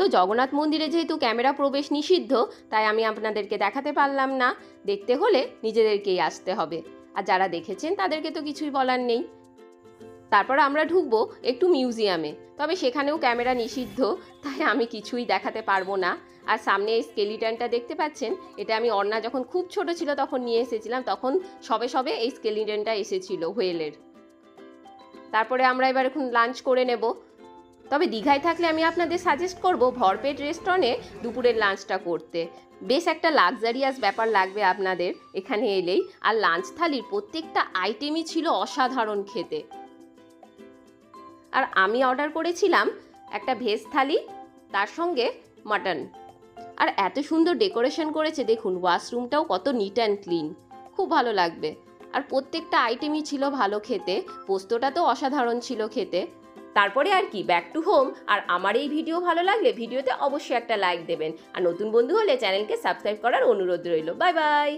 তো জগন্নাথ মন্দিরে যেহেতু ক্যামেরা প্রবেশ নিষিদ্ধ, তাই আমি আপনাদেরকে দেখাতে পারলাম না। দেখতে হলে নিজেদেরকেই আসতে হবে, আর যারা দেখেছেন তাদেরকে তো কিছুই বলার নেই। তারপর আমরা ঢুকবো একটু মিউজিয়ামে, তবে সেখানেও ক্যামেরা নিষিদ্ধ, তাই আমি কিছুই দেখাতে পারবো না। আর সামনে এই স্কেলিটনটা দেখতে পাচ্ছেন, এটা আমি অর্ণা যখন খুব ছোট ছিল তখন নিয়ে এসেছিলাম, তখন সবে সবে এই স্কেলিটনটা এসেছিল হোয়েলের। তারপরে আমরা এবার এখন লাঞ্চ করে নেব। তবে দীঘায় থাকলে আমি আপনাদের সাজেস্ট করব ভরপেট রেস্টুরেন্টে দুপুরের লাঞ্চটা করতে। বেশ একটা লাক্সারিয়াস ব্যাপার লাগবে আপনাদের এখানে এলেই। আর লাঞ্চ থালির প্রত্যেকটা আইটেমই ছিল অসাধারণ খেতে। আর আমি অর্ডার করেছিলাম একটা ভেজ থালি, তার সঙ্গে মাটন। আর এত সুন্দর ডেকোরেশন করেছে দেখুন, ওয়াশরুমটাও কত নিট অ্যান্ড ক্লিন, খুব ভালো লাগবে। আর প্রত্যেকটা আইটেমই ছিল ভালো খেতে, পোস্তটা তো অসাধারণ ছিল খেতে। তারপরে আর কি, ব্যাক টু হোম। আর আমার এই ভিডিও ভালো লাগলে ভিডিওতে অবশ্যই একটা লাইক দেবেন, আর নতুন বন্ধু হলে চ্যানেলকে সাবস্ক্রাইব করার অনুরোধ রইল। Bye bye.